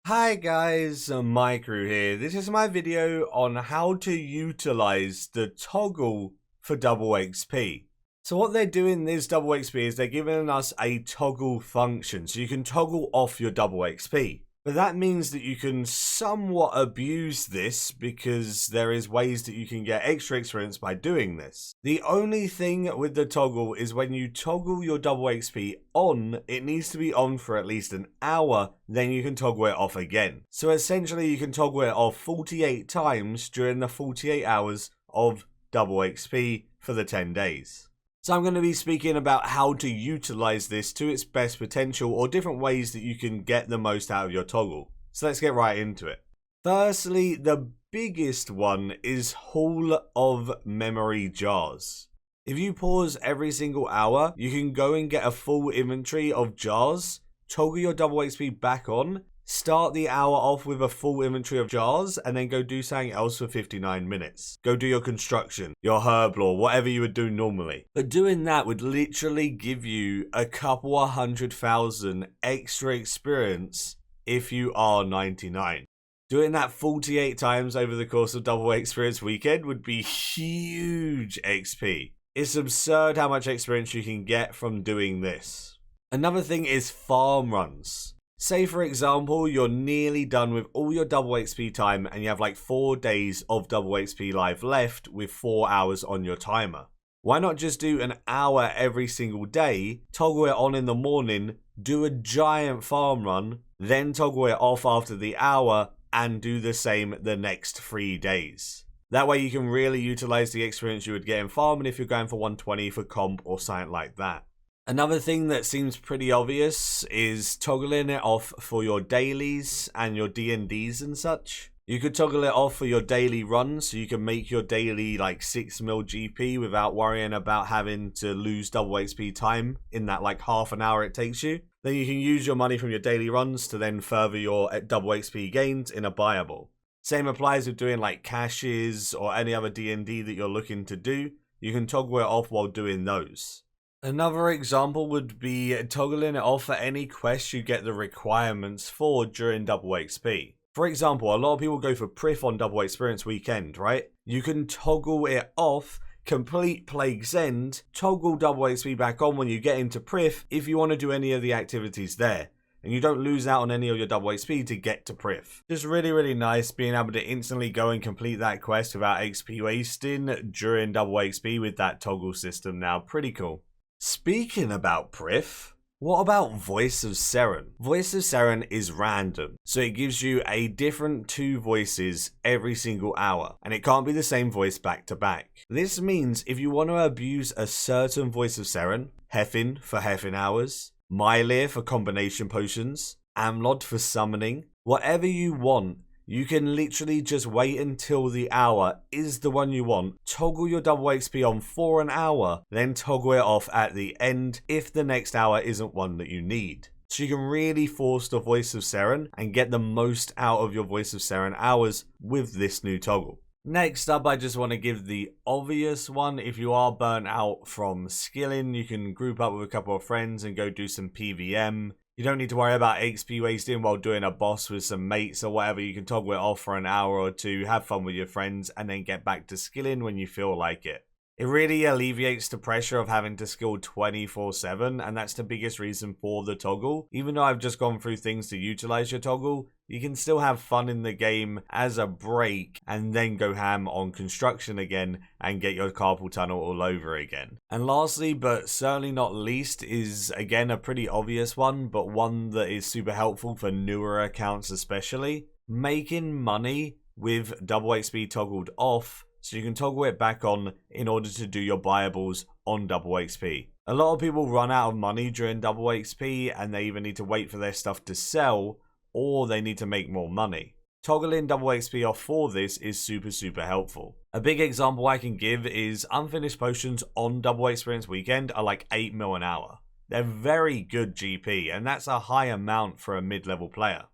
Hi guys, Maikeru here. This is my video on how to utilize the toggle for double XP. So what they're doing in this double XP is they're giving us a toggle function, so you can toggle off your double XP. But that means that you can somewhat abuse this because there is ways that you can get extra experience by doing this. The only thing with the toggle is when you toggle your double XP on, it needs to be on for at least an hour, then you can toggle it off again. So essentially you can toggle it off 48 times during the 48 hours of double XP for the 10 days. So I'm going to be speaking about how to utilize this to its best potential or different ways that you can get the most out of your toggle. So let's get right into it. Firstly, the biggest one is Hall of Memory Jars. If you pause every single hour, you can go and get a full inventory of jars, toggle your double XP back on, start the hour off with a full inventory of jars, and then go do something else for 59 minutes. Go do your construction, your herb lore, whatever you would do normally. But doing that would literally give you a couple of 100,000 extra experience if you are 99. Doing that 48 times over the course of double experience weekend would be huge XP. It's absurd how much experience you can get from doing this. Another thing is farm runs. Say for example, you're nearly done with all your double XP time and you have like 4 days of double XP live left with 4 hours on your timer. Why not just do an hour every single day, toggle it on in the morning, do a giant farm run, then toggle it off after the hour and do the same the next 3 days. That way you can really utilize the experience you would get in farming if you're going for 120 for comp or something like that. Another thing that seems pretty obvious is toggling it off for your dailies and your D&Ds and such. You could toggle it off for your daily runs so you can make your daily like 6 mil GP without worrying about having to lose double XP time in that like half an hour it takes you. Then you can use your money from your daily runs to then further your double XP gains in a buyable. Same applies with doing like caches or any other D&D that you're looking to do. You can toggle it off while doing those. Another example would be toggling it off for any quest you get the requirements for during double XP. For example, a lot of people go for Prif on double experience weekend, right? You can toggle it off, complete Plague's End, toggle double XP back on when you get into Prif if you want to do any of the activities there. And you don't lose out on any of your double XP to get to Prif. Just really nice being able to instantly go and complete that quest without XP wasting during double XP with that toggle system now. Pretty cool. Speaking about Prif, what about Voice of Seren? Voice of Seren is random, so it gives you a different 2 voices every single hour, and it can't be the same voice back to back. This means if you want to abuse a certain Voice of Seren, Hefin for Hefin hours, Mylir for combination potions, Amlod for summoning, whatever you want, you can literally just wait until the hour is the one you want, toggle your double XP on for an hour, then toggle it off at the end if the next hour isn't one that you need. So you can really force the Voice of Seren and get the most out of your Voice of Seren hours with this new toggle. Next up, I just want to give the obvious one. If you are burnt out from skilling, you can group up with a couple of friends and go do some PVM. You don't need to worry about XP wasting while doing a boss with some mates or whatever. You can toggle it off for an hour or two, have fun with your friends, and then get back to skilling when you feel like it. It really alleviates the pressure of having to skill 24/7, and that's the biggest reason for the toggle. Even though I've just gone through things to utilize your toggle, you can still have fun in the game as a break and then go ham on construction again and get your carpal tunnel all over again. And lastly, but certainly not least, is again a pretty obvious one, but one that is super helpful for newer accounts especially. Making money with double XP toggled off so you can toggle it back on in order to do your buyables on double XP. A lot of people run out of money during double XP and they either need to wait for their stuff to sell or they need to make more money. Toggling double XP off for this is super helpful. A big example I can give is unfinished potions on double experience weekend are like 8 mil an hour. They're very good GP and that's a high amount for a mid-level player.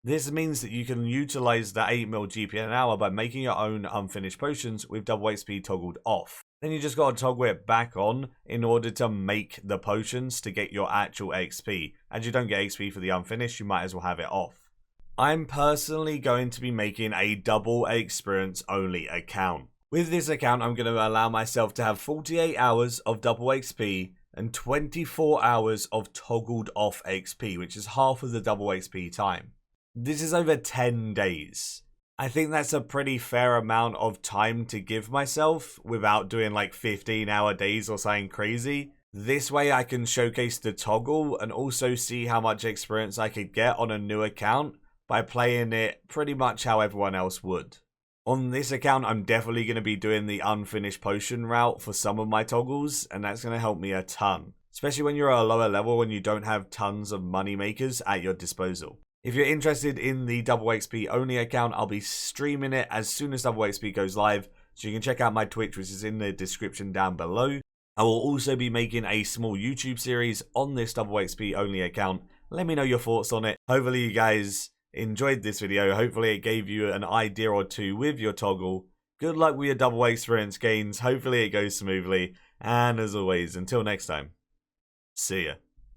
This means that you can utilize that 8 mil GP an hour by making your own unfinished potions with double XP toggled off. Then you just got to toggle it back on in order to make the potions to get your actual XP. As you don't get XP for the unfinished, you might as well have it off. I'm personally going to be making a double experience only account. With this account, I'm going to allow myself to have 48 hours of double XP and 24 hours of toggled off XP, which is half of the double XP time. This is over 10 days. I think that's a pretty fair amount of time to give myself without doing like 15-hour days or something crazy. This way I can showcase the toggle and also see how much experience I could get on a new account by playing it pretty much how everyone else would. On this account, I'm definitely going to be doing the unfinished potion route for some of my toggles, and that's going to help me a ton. Especially when you're at a lower level and you don't have tons of money makers at your disposal. If you're interested in the double XP only account, I'll be streaming it as soon as double XP goes live, so you can check out my Twitch, which is in the description down below. I will also be making a small YouTube series on this double XP only account. Let me know your thoughts on it. Hopefully you guys enjoyed this video. Hopefully it gave you an idea or two with your toggle. Good luck with your double experience gains. Hopefully it goes smoothly. And as always, until next time, see ya.